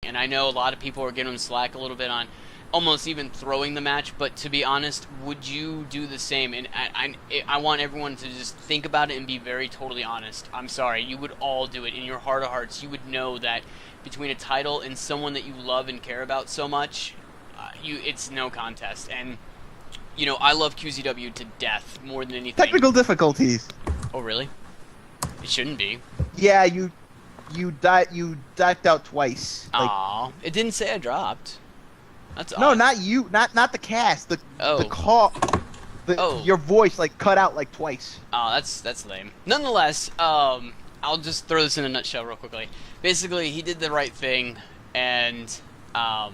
And I know a lot of people are giving him slack a little bit on almost even throwing the match, but to be honest, would you do the same? And I want everyone to just think about it and be very totally honest. I'm sorry, you would all do it. In your heart of hearts, you would know that between a title and someone that you love and care about so much, it's no contest. And, I love QZW to death more than anything. Technical difficulties. Oh, really? It shouldn't be. Yeah, you dived out twice. Aw, it didn't say I dropped. That's no, odd. not you, not the cast. The Oh. call. Your voice cut out twice. Oh, that's lame. Nonetheless, I'll just throw this in a nutshell real quickly. Basically, he did the right thing, and a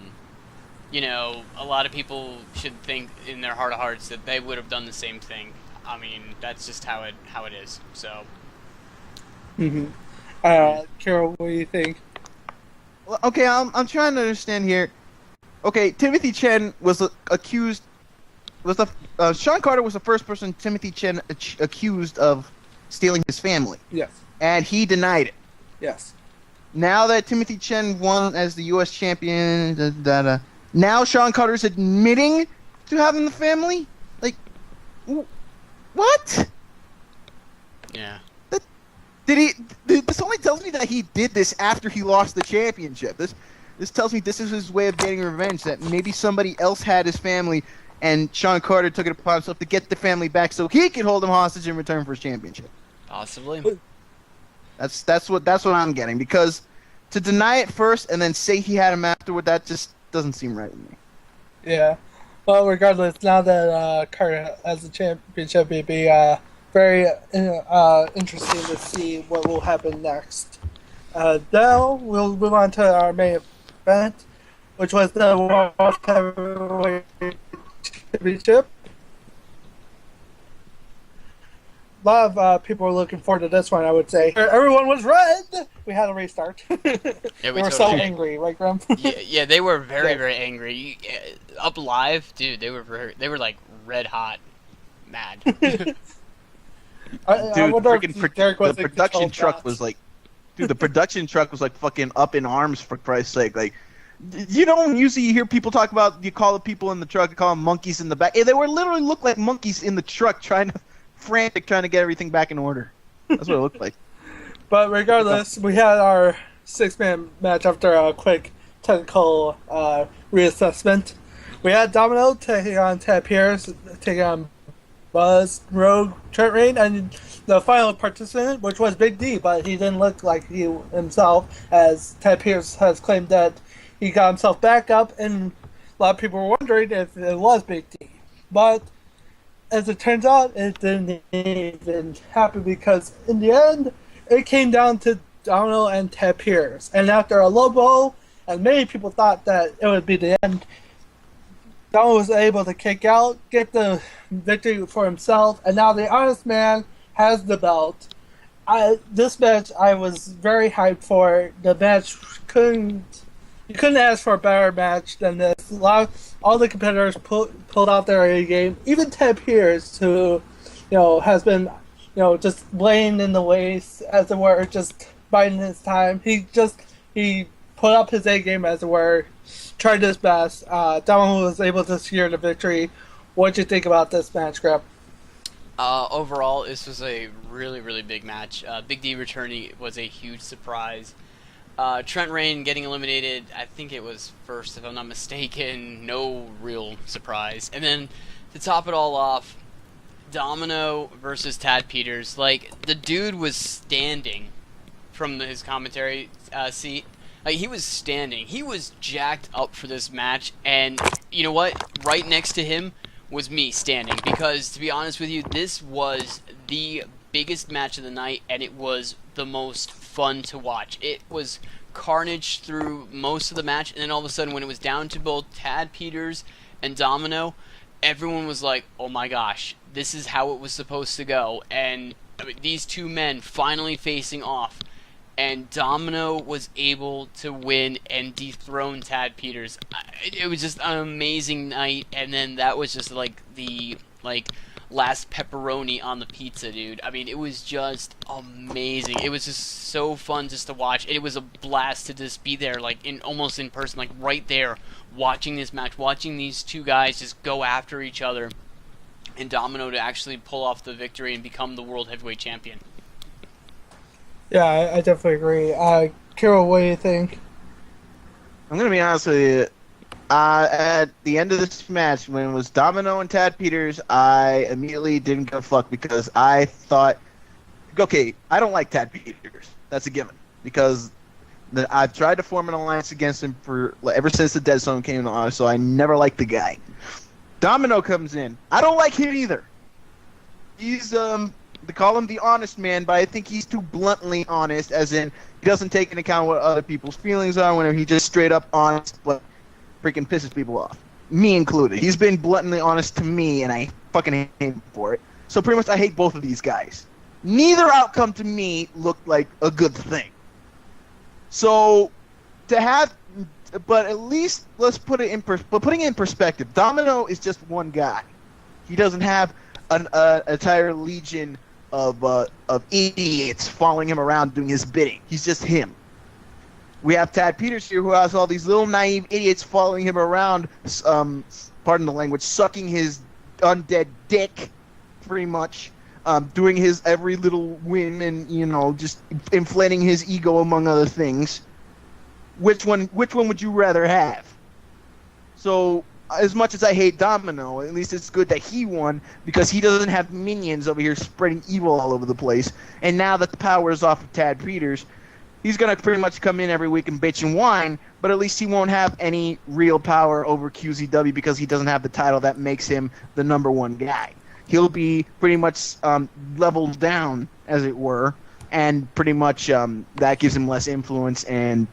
lot of people should think in their heart of hearts that they would have done the same thing. I mean, that's just how it is. So. Mm-hmm. Carol, what do you think? Well, okay, I'm trying to understand here. Okay, Timothy Chen was accused. Sean Carter was the first person Timothy Chen accused of stealing his family. Yes. And he denied it. Yes. Now that Timothy Chen won as the U.S. champion, now Sean Carter's admitting to having the family? What? Yeah. This only tells me that he did this after he lost the championship. This tells me this is his way of getting revenge, that maybe somebody else had his family and Sean Carter took it upon himself to get the family back so he could hold them hostage in return for his championship. Possibly. That's what I'm getting, because to deny it first and then say he had him afterward, that just doesn't seem right to me. Yeah. Well, regardless, now that Carter has the championship, it'd be very interesting to see what will happen next. Now we'll move on to our main event, which was the World Heavyweight Championship. A lot of people were looking forward to this one, I would say. Everyone was red! We had a restart. Yeah, we were so angry, right, Grem? yeah, they were very, very angry. Up live, dude, they were like red hot, mad. Dude, the production truck was like, dude, the production truck was fucking up in arms, for Christ's sake. You don't usually hear people talk about, you call the people in the truck, you call them monkeys in the back. They were literally looked like monkeys in the truck trying to get everything back in order. That's what it looked like. But regardless, we had our six-man match after a quick technical reassessment. We had Domino taking on Ted Pierce, taking on Buzz, Rogue, Trent Reign, and the final participant, which was Big D, but he didn't look like he himself, as Ted Pierce has claimed that he got himself back up, and a lot of people were wondering if it was Big D. But as it turns out, it didn't even happen, because in the end, it came down to Domino and Ted Pierce. And after a low blow, and many people thought that it would be the end, Domino was able to kick out, get the victory for himself, and now the Honest Man has the belt. This match I was very hyped for. The match you couldn't ask for a better match than this. All the competitors pulled out their A game. Even Ted Pierce, who has been just laying in the waste, as it were, just biding his time. He put up his A game, as it were, tried his best. Domino was able to secure the victory. What did you think about this match, Greg? Overall, this was a really, really big match. Big D returning was a huge surprise. Trent Reign getting eliminated, I think it was first, if I'm not mistaken. No real surprise. And then, to top it all off, Domino versus Tad Peters. The dude was standing from his commentary seat. He was standing. He was jacked up for this match. And, you know what? Right next to him was me standing, because to be honest with you, this was the biggest match of the night, and it was the most fun to watch. It was carnage through most of the match, and then all of a sudden when it was down to both Tad Peters and Domino, everyone was like, oh my gosh, this is how it was supposed to go. And these two men finally facing off, and Domino was able to win and dethrone Tad Peters. It was just an amazing night, and then that was just the like last pepperoni on the pizza, dude. I mean, it was just amazing. It was just so fun just to watch. It was a blast to just be there, like almost in person, like right there, watching this match, watching these two guys just go after each other, and Domino to actually pull off the victory and become the world heavyweight champion. Yeah, I definitely agree. Carol, what do you think? I'm gonna be honest with you. At the end of this match, when it was Domino and Tad Peters, I immediately didn't give a fuck because I thought, okay, I don't like Tad Peters. That's a given because I've tried to form an alliance against him for ever since the Dead Zone came on, so I never liked the guy. Domino comes in. I don't like him either. He's they call him the honest man, but I think he's too bluntly honest, as in he doesn't take into account what other people's feelings are whenever he just straight up honest, but freaking pisses people off. Me included. He's been bluntly honest to me, and I fucking hate him for it. So pretty much I hate both of these guys. Neither outcome to me looked like a good thing. So, but at least let's put it putting it in perspective. Domino is just one guy. He doesn't have an entire legion of idiots following him around doing his bidding. He's just him. We have Tad Peters here, who has all these little naive idiots following him around, pardon the language, sucking his undead dick, pretty much, doing his every little whim and, just inflating his ego, among other things. Which one would you rather have? So, as much as I hate Domino, at least it's good that he won, because he doesn't have minions over here spreading evil all over the place. And now that the power is off of Tad Peters, he's going to pretty much come in every week and bitch and whine, but at least he won't have any real power over QZW because he doesn't have the title that makes him the number one guy. He'll be pretty much leveled down, as it were, and pretty much that gives him less influence. And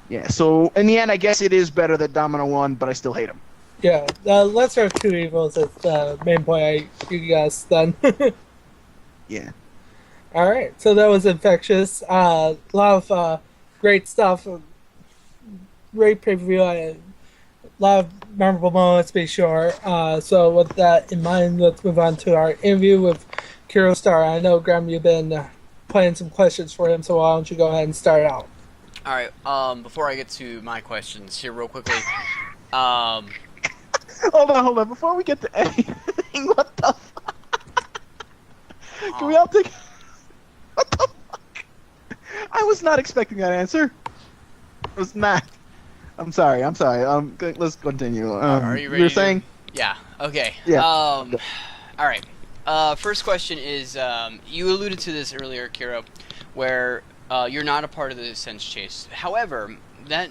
yeah, so in the end, I guess it is better that Domino won, but I still hate him. Yeah, lesser of two evils is the main point I you guys then. Yeah. All right, so that was Infectious. A lot of great stuff. Great pay-per-view. A lot of memorable moments, to be sure. So with that in mind, let's move on to our interview with Kiro Star. I know, Grem, you've been playing some questions for him, so why don't you go ahead and start out? All right. Before I get to my questions here, real quickly. Hold on. Before we get to anything, what the fuck? Can we all take... What the fuck? I was not expecting that answer. I was not. I'm sorry. Let's continue. Are you ready? You were saying? Yeah. Okay. Yeah. All right. First question is, you alluded to this earlier, Kiro, where you're not a part of the Sense Chase. However, I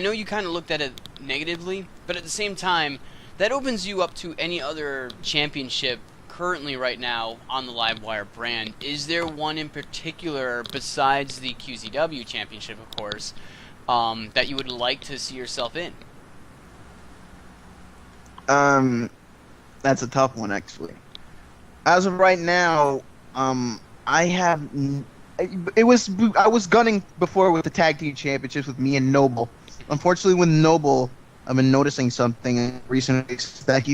know you kind of looked at it negatively, but at the same time, that opens you up to any other championship currently right now on the Livewire brand. Is there one in particular, besides the QZW championship, of course, that you would like to see yourself in? That's a tough one, actually. As of right now, I was gunning before with the tag team championships with me and Noble. Unfortunately, with Noble, I've been noticing something recently that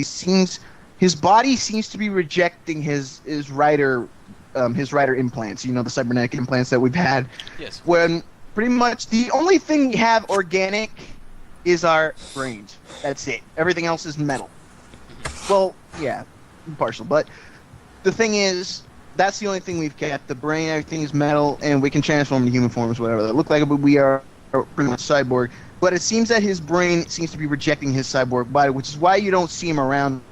his body seems to be rejecting his rider implants. The cybernetic implants that we've had. Yes. When pretty much the only thing we have organic is our brains. That's it. Everything else is metal. Well, yeah, partial. But the thing is, that's the only thing we've kept. The brain, everything is metal, and we can transform into human forms, whatever they look like. But we are pretty much cyborg. But it seems that his brain seems to be rejecting his cyborg body, which is why you don't see him around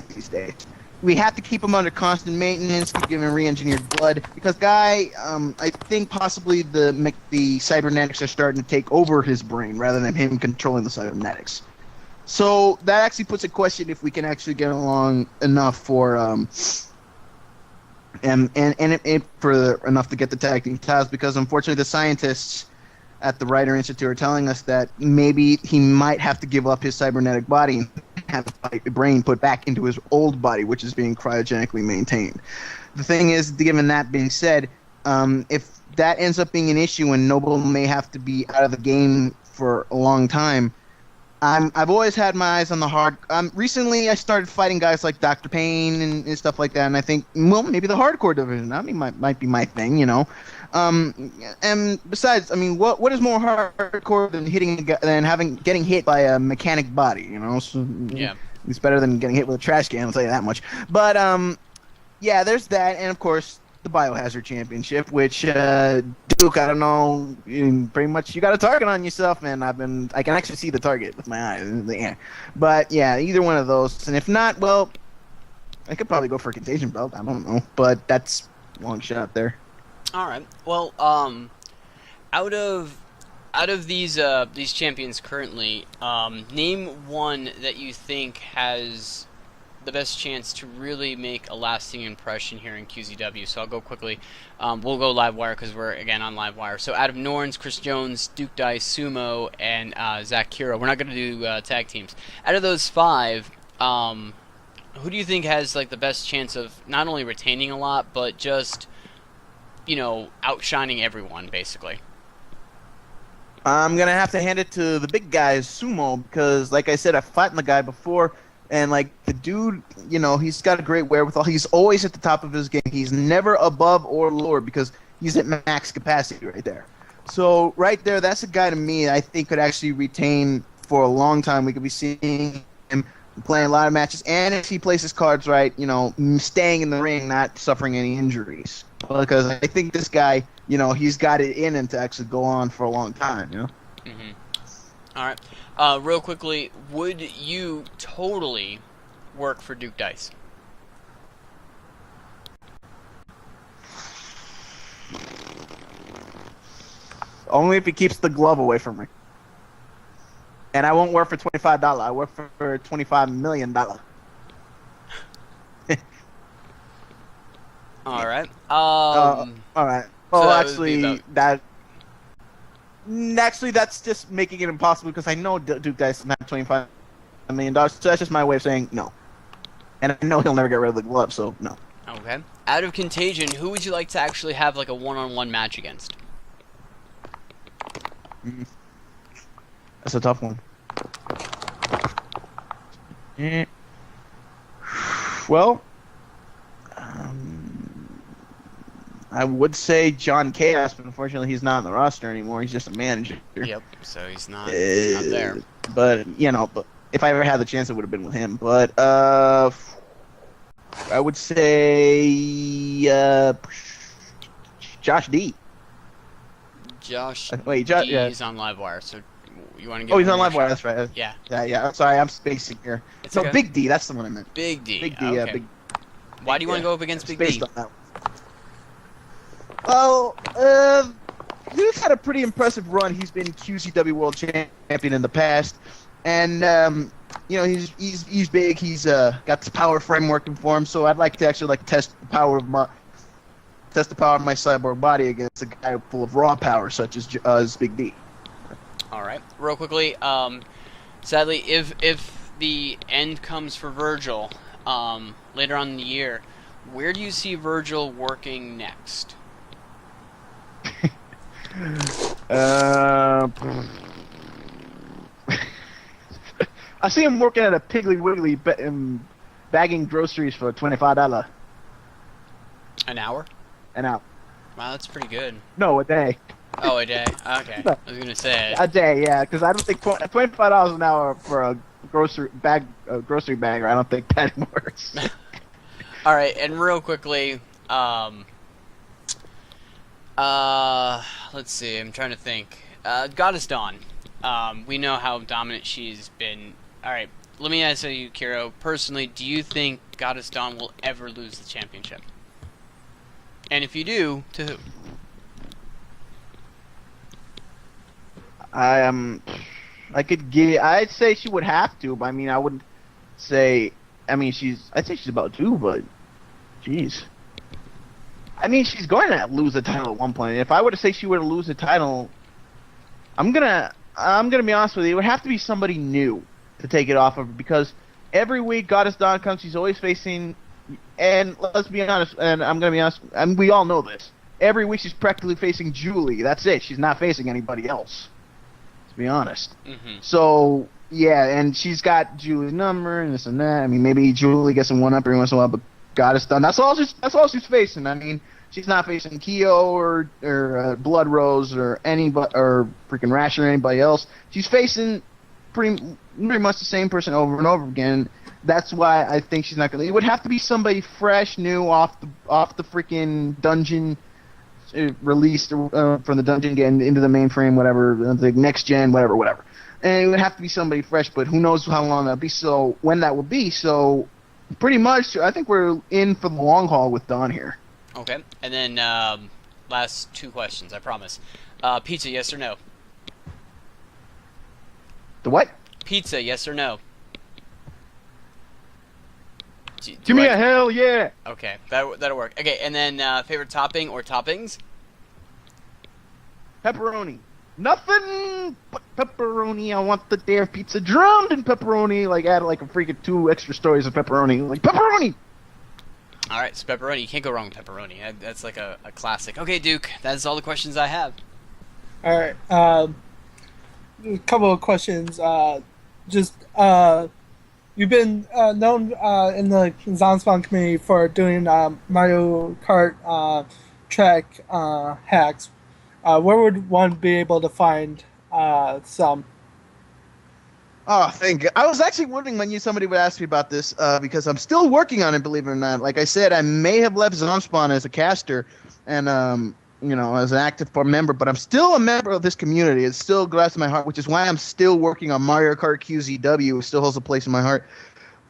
these days. We have to keep him under constant maintenance, keep giving him re-engineered blood, because I think possibly the cybernetics are starting to take over his brain rather than him controlling the cybernetics. So that actually puts a question if we can actually get along enough for for enough to get the tag team titles, because unfortunately the scientists at the Writer Institute are telling us that maybe he might have to give up his cybernetic body and have a brain put back into his old body, which is being cryogenically maintained. The thing is, given that being said, if that ends up being an issue and Noble may have to be out of the game for a long time, I've always had my eyes on the hard. Recently, I started fighting guys like Dr. Payne and stuff like that, and I think, well, maybe the hardcore division. I mean, might be my thing, you know. And besides, I mean, what is more hardcore than getting hit by a mechanic body, you know? So, Yeah. it's better than getting hit with a trash can. I'll tell you that much. But yeah, there's that, and of course the Biohazard Championship, which Duke, I don't know, pretty much you got a target on yourself, man. I can actually see the target with my eyes in the air. But yeah, either one of those, and if not, well, I could probably go for a Contagion belt. I don't know, but that's a long shot there. All right. Well, out of these champions currently, name one that you think has the best chance to really make a lasting impression here in QZW. So I'll go quickly. We'll go live wire because we're again on live wire. So out of Norns, Chris Jones, Duke Dice, Sumo, and Zach Kiro, we're not going to do tag teams. Out of those 5, who do you think has like the best chance of not only retaining a lot, but just, you know, outshining everyone basically? I'm gonna have to hand it to the big guys, Sumo, because like I said, I've fought the guy before. And, like, the dude, you know, he's got a great wherewithal. He's always at the top of his game. He's never above or lower because he's at max capacity right there. So, right there, that's a guy to me I think could actually retain for a long time. We could be seeing him playing a lot of matches. And if he plays his cards right, you know, staying in the ring, not suffering any injuries. Because I think this guy, you know, he's got it in him to actually go on for a long time, you know? Mm-hmm. All right. Real quickly, would you totally work for Duke Dice? Only if he keeps the glove away from me. And I won't work for $25. I work for $25 million. All right. All right. Well, so actually, that's just making it impossible because I know Duke Dice doesn't have $25 million. So that's just my way of saying no. And I know he'll never get rid of the glove, so no. Okay. Out of Contagion, who would you like to actually have like a one-on-one match against? That's a tough one. Well, I would say John Chaos, but unfortunately he's not on the roster anymore. He's just a manager. Yep, so he's not there. But, you know, if I ever had the chance, it would have been with him. But I would say Josh D. Josh Wait, D yeah. is on Livewire, so you want to get Oh, he's on Livewire, that's right. Yeah. Yeah, I'm sorry, I'm spacing here. It's No, okay. Big D, that's the one I meant. Big D. Big D, okay. yeah. Big, Why do you want to go up against Big D? Spaced on that one. Well, he's had a pretty impressive run. He's been QCW World Champion in the past, and you know he's big. He's got this power frame working for him. So I'd like to actually test the power of my cyborg body against a guy full of raw power such as Big D. All right, real quickly. Sadly, if the end comes for Virgil later on in the year, where do you see Virgil working next? I see him working at a Piggly Wiggly bagging groceries for $25 An hour? an hour. Wow, that's pretty good. No, a day. Oh, a day. Okay, I was gonna say A day, yeah, because I don't think $25 an hour for a grocery bagger. I don't think that works. All right, and real quickly, let's see. I'm trying to think. Goddess Dawn. We know how dominant she's been. All right, let me ask you, Kiro. Personally, do you think Goddess Dawn will ever lose the championship? And if you do, to who? I'd say she would have to, but I mean, I wouldn't say. I mean, I'd say she's about to, but, jeez. I mean, she's going to lose the title at one point. If I were to say she were to lose the title, I'm gonna be honest with you. It would have to be somebody new to take it off of her, because every week Goddess Dawn comes, she's always facing. And let's be honest, and I'm gonna be honest, and we all know this. Every week she's practically facing Julie. That's it. She's not facing anybody else. To be honest. Mm-hmm. So Yeah, and she's got Julie's number and this and that. I mean, maybe Julie gets some one up every once in a while, but got us done. That's all she's facing. I mean, she's not facing Kyo or Blood Rose or or freaking Rash or anybody else. She's facing pretty much the same person over and over again. That's why I think she's not gonna. It would have to be somebody fresh, new, off the freaking dungeon, released from the dungeon, getting into the mainframe, whatever, the next gen, whatever. And it would have to be somebody fresh, but who knows how long that'll be. So when that will be. So pretty much, I think we're in for the long haul with Dawn here. Okay, and then last 2 questions, I promise. Pizza, yes or no? The what? Pizza, yes or no? Give me a hell yeah! Okay, that'll work. Okay, and then favorite topping or toppings? Pepperoni. Nothing but pepperoni. I want the damn pizza drowned in pepperoni. Like, add like a freaking 2 extra stories of pepperoni. Like, pepperoni! Alright, so pepperoni. You can't go wrong with pepperoni. That's like a classic. Okay, Duke, that's all the questions I have. Alright, a couple of questions. You've been known in the Zanspawn community for doing Mario Kart track hacks. Where would one be able to find some? Oh, thank you. I was actually wondering when somebody would ask me about this because I'm still working on it, believe it or not. Like I said, I may have left Zonspawn as a caster and, as an active member, but I'm still a member of this community. It's still close to my heart, which is why I'm still working on Mario Kart QZW. It still holds a place in my heart.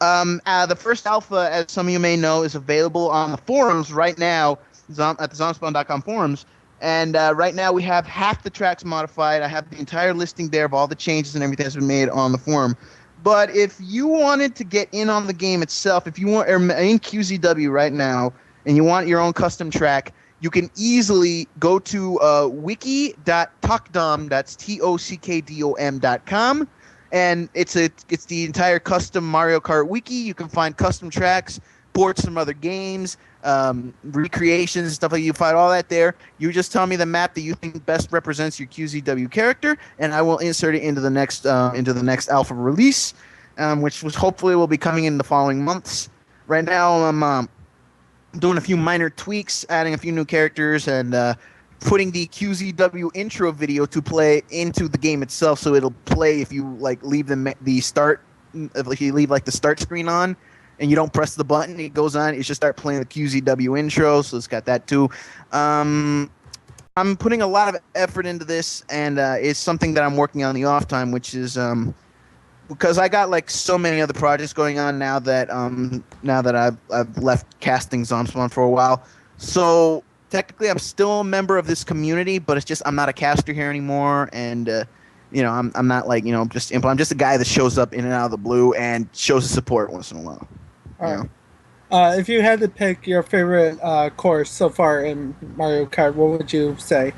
The first alpha, as some of you may know, is available on the forums right now at the Zonspawn.com forums. And right now we have half the tracks modified. I have the entire listing there of all the changes and everything that's been made on the forum. But if you wanted to get in on the game itself, if you want in QZW right now and you want your own custom track, you can easily go to wiki.tokdom, that's TOCKDOM.com, and it's the entire custom Mario Kart wiki. You can find custom tracks, ports from other games, recreations, stuff like you find all that there. You just tell me the map that you think best represents your QZW character, and I will insert it into the next alpha release, which hopefully will be coming in the following months. Right now, I'm doing a few minor tweaks, adding a few new characters, and putting the QZW intro video to play into the game itself, so it'll play if you leave the start, if you leave the start screen on. And you don't press the button, it goes on. It should start playing the QZW intro, so it's got that too. I'm putting a lot of effort into this, and it's something that I'm working on the off time, which is because I got so many other projects going on now that I've left casting Zomspawn for a while. So technically, I'm still a member of this community, but it's just I'm not a caster here anymore, and I'm not just I'm just a guy that shows up in and out of the blue and shows his support once in a while. All right. If you had to pick your favorite course so far in Mario Kart, what would you say?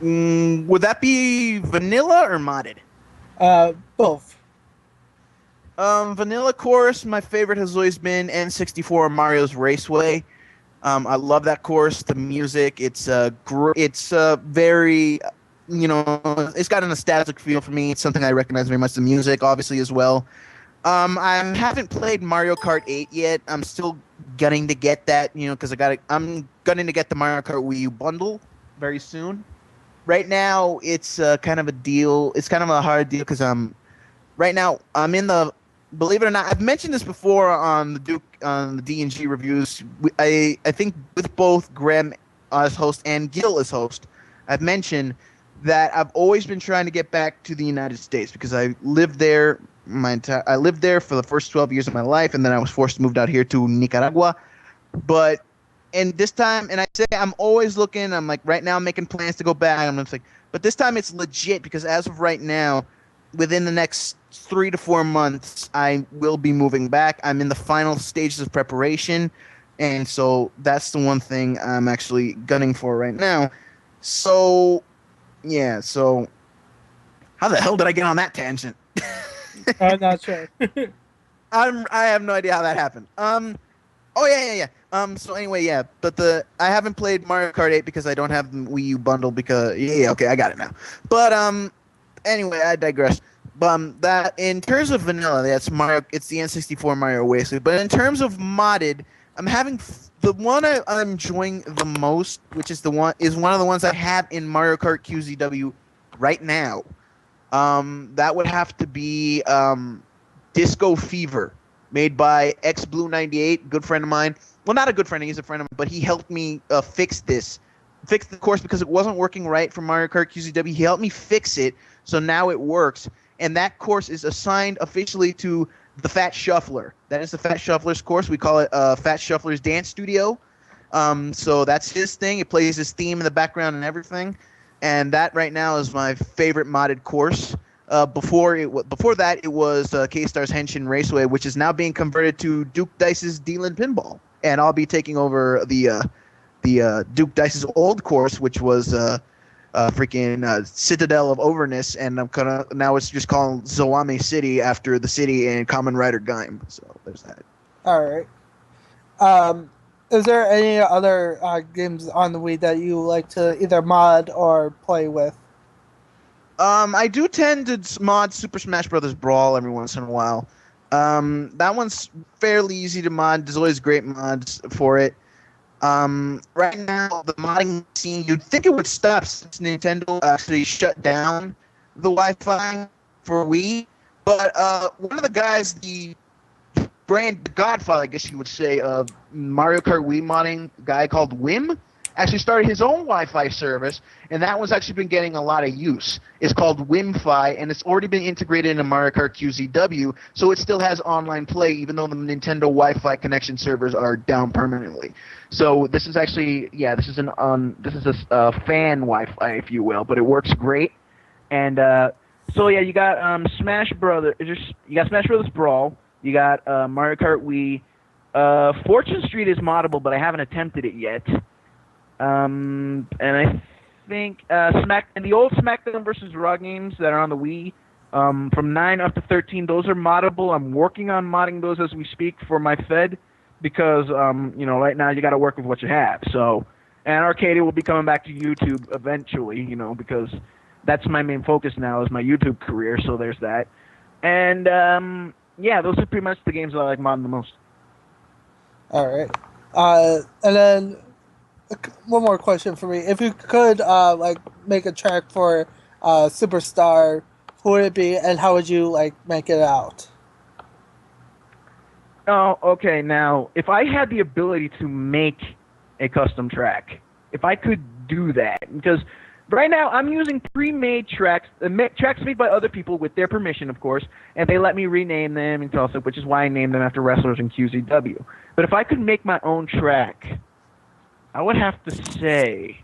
Would that be vanilla or modded? Both. Vanilla course, my favorite has always been N64 Mario's Raceway. I love that course. The music, it's very, it's got a nostalgic feel for me. It's something I recognize very much. The music, obviously, as well. I haven't played Mario Kart 8 yet. I'm still gunning to get that, because I'm gunning to get the Mario Kart Wii U bundle very soon. Right now, it's kind of a deal. It's kind of a hard deal because right now I'm in the. Believe it or not, I've mentioned this before on the D&G reviews. I think with both Grem as host and Gil as host, I've mentioned that I've always been trying to get back to the United States because I lived there I lived there for the first 12 years of my life, and then I was forced to move out here to Nicaragua. And this time, and I say I'm always looking. I'm right now I'm making plans to go back. I'm just but this time it's legit because as of right now, within the next 3 to 4 months, I will be moving back. I'm in the final stages of preparation, and so that's the one thing I'm actually gunning for right now. So, yeah. So, how the hell did I get on that tangent? I'm not sure. I have no idea how that happened. Oh yeah. So anyway, yeah. But I haven't played Mario Kart 8 because I don't have the Wii U bundle because okay, I got it now. But anyway, I digress. That in terms of vanilla, that's Mario. It's the N64 Mario Wasteland. But in terms of modded, I'm having the one I'm enjoying the most, which is one of the ones I have in Mario Kart QZW right now. That would have to be Disco Fever, made by X Blue 98, good friend of mine. Well, not a good friend, he's a friend of mine, but he helped me fix the course because it wasn't working right for Mario Kart QZW. He helped me fix it, so now it works. And that course is assigned officially to the Fat Shuffler. That is the Fat Shuffler's course. We call it Fat Shuffler's Dance Studio. So that's his thing. It plays his theme in the background and everything. And that right now is my favorite modded course. Before that, it was K-Star's Henshin Raceway, which is now being converted to Duke Dice's Dealing Pinball. And I'll be taking over the Duke Dice's old course, which was freaking Citadel of Overness, and now it's just called Zawame City after the city in Kamen Rider Gaim. So there's that. All right. Is there any other games on the Wii that you like to either mod or play with? I do tend to mod Super Smash Bros. Brawl every once in a while. That one's fairly easy to mod. There's always great mods for it. Right now, the modding scene, you'd think it would stop since Nintendo actually shut down the Wi-Fi for Wii. But one of the guys, the godfather, I guess you would say, of Mario Kart Wii modding, a guy called Wim, actually started his own Wi-Fi service, and that one's actually been getting a lot of use. It's called WimFi, and it's already been integrated into Mario Kart QZW, so it still has online play, even though the Nintendo Wi-Fi connection servers are down permanently. So this is actually, this is a fan Wi-Fi, if you will, but it works great. And so yeah, you got Smash Brothers Brawl, you got Mario Kart Wii. Fortune Street is moddable, but I haven't attempted it yet. And I think the old SmackDown versus Raw games that are on the Wii, from 9 up to 13, those are moddable. I'm working on modding those as we speak for my Fed, because right now you got to work with what you have. So, and Arcadia will be coming back to YouTube eventually, because that's my main focus now is my YouTube career. So there's that. And those are pretty much the games that I like modding the most. All right, and then. One more question for me. If you could make a track for Superstar, who would it be, and how would you make it out? Oh, okay. Now, if I had the ability to make a custom track, if I could do that, because right now I'm using pre-made tracks, tracks made by other people with their permission, of course, and they let me rename them and stuff, which is why I named them after wrestlers in QZW. But if I could make my own track, I would have to say,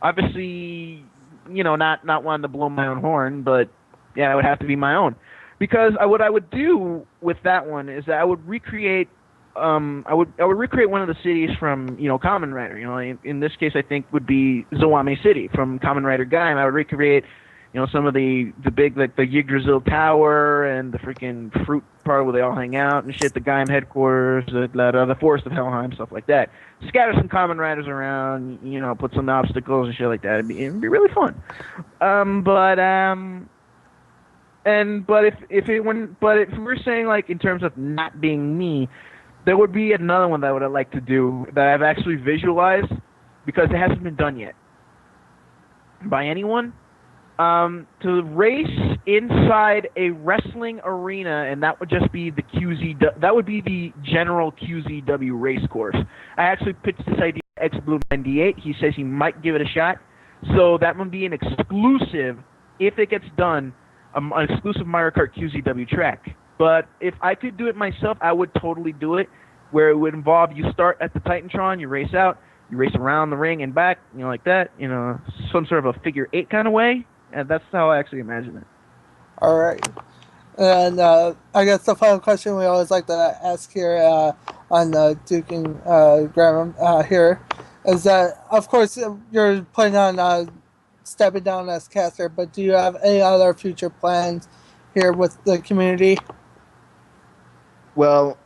obviously, not wanting to blow my own horn, but yeah, it would have to be my own. Because what I would do with that one is that I would recreate, I would recreate one of the cities from, Kamen Rider. In this case, I think would be Zawame City from Kamen Rider Gaim. I would recreate, some of the big, the Yggdrasil Tower and the freaking fruit part where they all hang out and shit, the Gaim headquarters, the Forest of Helheim, stuff like that. Scatter some Kamen Riders around, put some obstacles and shit like that. It'd be really fun. But if we're saying in terms of not being me, there would be another one that I would like to do that I've actually visualized because it hasn't been done yet by anyone. To race inside a wrestling arena, and that would just be that would be the general QZW race course. I actually pitched this idea to X Blue 98. He says he might give it a shot. So that would be an exclusive, if it gets done, an exclusive Mario Kart QZW track. But if I could do it myself, I would totally do it, where it would involve you start at the Titantron, you race out, you race around the ring and back, like that, some sort of a figure 8 kind of way. And that's how I actually imagine it. All right. And I guess the final question we always like to ask here on Duke and Grem here is that, of course, you're planning on stepping down as caster, but do you have any other future plans here with the community? Well,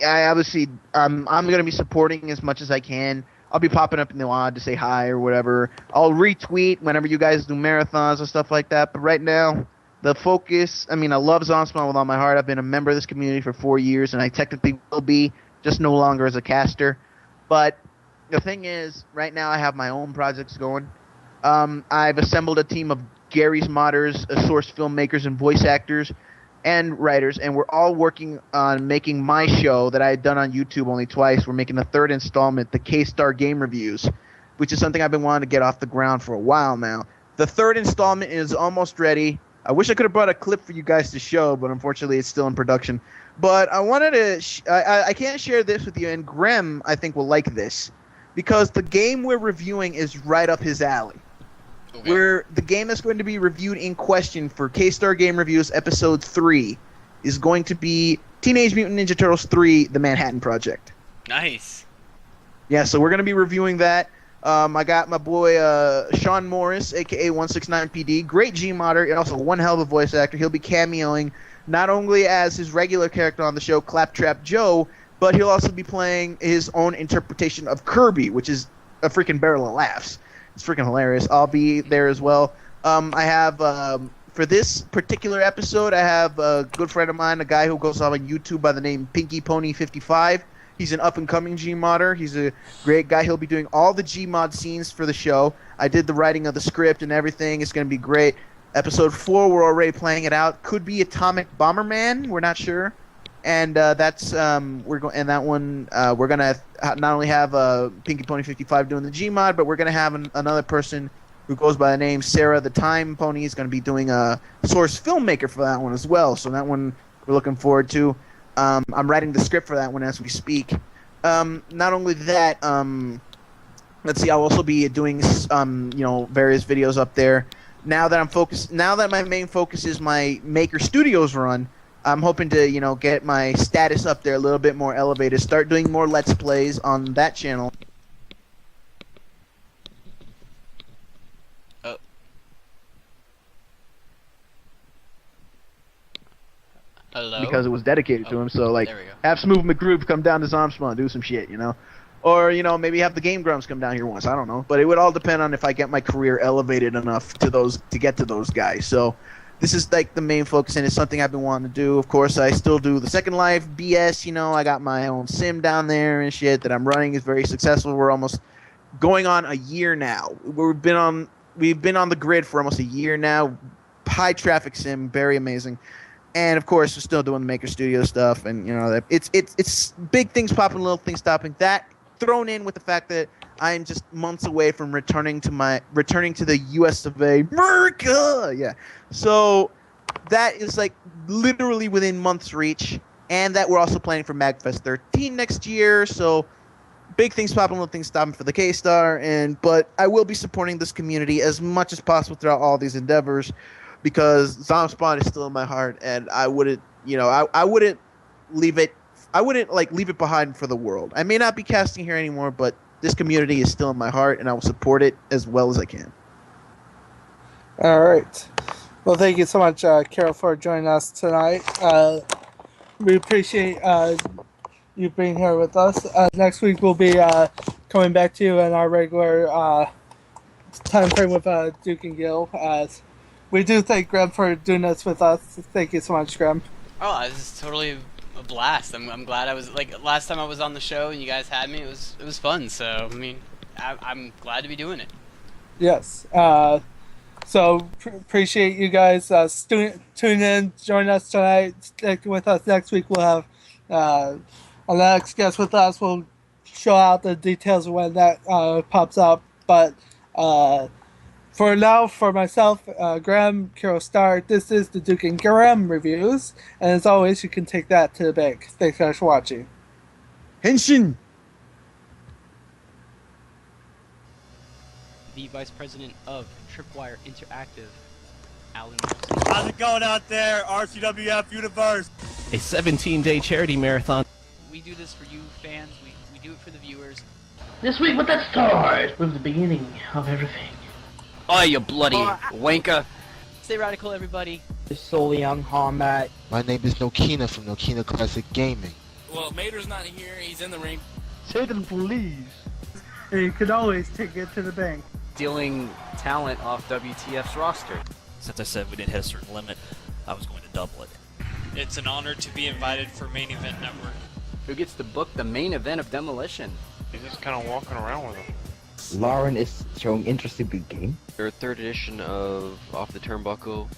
I'm going to be supporting as much as I can. I'll be popping up in the WAD to say hi or whatever. I'll retweet whenever you guys do marathons and stuff like that. But right now, the focus, I mean, I love Zonspawn with all my heart. I've been a member of this community for 4 years, and I technically will be, just no longer as a caster. But the thing is, right now I have my own projects going. I've assembled a team of Gary's modders, source filmmakers, and voice actors, and writers, and we're all working on making my show that I had done on YouTube only twice. We're making the third installment, the K-Star Game Reviews, which is something I've been wanting to get off the ground for a while now. The third installment is almost ready. I wish I could have brought a clip for you guys to show, but unfortunately it's still in production. But I wanted to I can't share this with you, and Grem, I think, will like this, because the game we're reviewing is right up his alley. Okay. The game that's going to be reviewed in question for K-Star Game Reviews Episode 3 is going to be Teenage Mutant Ninja Turtles 3, The Manhattan Project. Nice. Yeah, so we're going to be reviewing that. I got my boy Sean Morris, a.k.a. 169PD, great Gmodder, and also one hell of a voice actor. He'll be cameoing not only as his regular character on the show, Claptrap Joe, but he'll also be playing his own interpretation of Kirby, which is a freaking barrel of laughs. It's freaking hilarious. I'll be there as well. I have, for this particular episode, I have a good friend of mine, a guy who goes on YouTube by the name Pinky Pony 55. He's an up-and-coming Gmodder. He's a great guy. He'll be doing all the Gmod scenes for the show. I did the writing of the script and everything. It's going to be great. Episode 4, we're already playing it out. Could be Atomic Bomberman. We're not sure. And that's we're gonna not only have Pinky Pony 55 doing the Gmod, but we're gonna have another person who goes by the name Sarah the Time Pony is gonna be doing a source filmmaker for that one as well. So that one we're looking forward to. I'm writing the script for that one as we speak. Not only that, let's see, I'll also be doing various videos up there. Now that my main focus is my Maker Studios run, I'm hoping to, get my status up there a little bit more elevated, start doing more Let's Plays on that channel. Oh. Hello? Because it was dedicated to him, so, there we go. have Smooth McGroove come down to Zomspawn, do some shit, Or, maybe have the Game Grumps come down here once, I don't know. But it would all depend on if I get my career elevated enough to get to those guys, so... This is the main focus, and it's something I've been wanting to do. Of course, I still do the Second Life BS. I got my own sim down there and shit that I'm running. Is very successful. We're almost going on a year now. We've been on the grid for almost a year now. High traffic sim, very amazing. And of course, we're still doing the Maker Studio stuff, and it's big things popping, little things stopping. That thrown in with the fact that I am just months away from returning to the U.S. of America. Yeah. So that is literally within months' reach, and that we're also planning for MagFest 13 next year. So big things popping, little things stopping for the K-Star, but I will be supporting this community as much as possible throughout all these endeavors, because Zomspawn is still in my heart, and I wouldn't, I wouldn't leave it. I wouldn't leave it behind for the world. I may not be casting here anymore, but this community is still in my heart, and I will support it as well as I can. All right. Well, thank you so much, Carol, for joining us tonight. We appreciate you being here with us. Next week, we'll be coming back to you in our regular time frame with Duke and Gil. We do thank Grem for doing this with us. Thank you so much, Grem. Oh, this is totally a blast. I'm glad I was last time I was on the show and you guys had me. It was fun. So I'm glad to be doing it. Yes. So appreciate you guys tune in, join us tonight. Stick with us next week. We'll have our next guest with us. We'll show out the details of when that pops up. But for now, for myself, Graham, Kiro Star, this is the Duke and Graham Reviews. And as always, you can take that to the bank. Thanks guys for watching. Henshin! The Vice President of Tripwire Interactive, Alan Wilson. How's it going out there, RCWF Universe? A 17-day charity marathon. We do this for you fans, we do it for the viewers. This week, but that start from the beginning of everything. Oh, you bloody wanker. Stay radical, everybody. Solely on combat. My name is Nokina from Nokina Classic Gaming. Well, Mater's not here, he's in the ring. Satan, please. And you can always take it to the bank. Stealing talent off WTF's roster. since I said we didn't hit a certain limit, I was going to double it. It's an honor to be invited for Main Event Network. Who gets to book the main event of Demolition? He's just kind of walking around with him. Lauren is showing interest in the game. Their third edition of Off the Turnbuckle.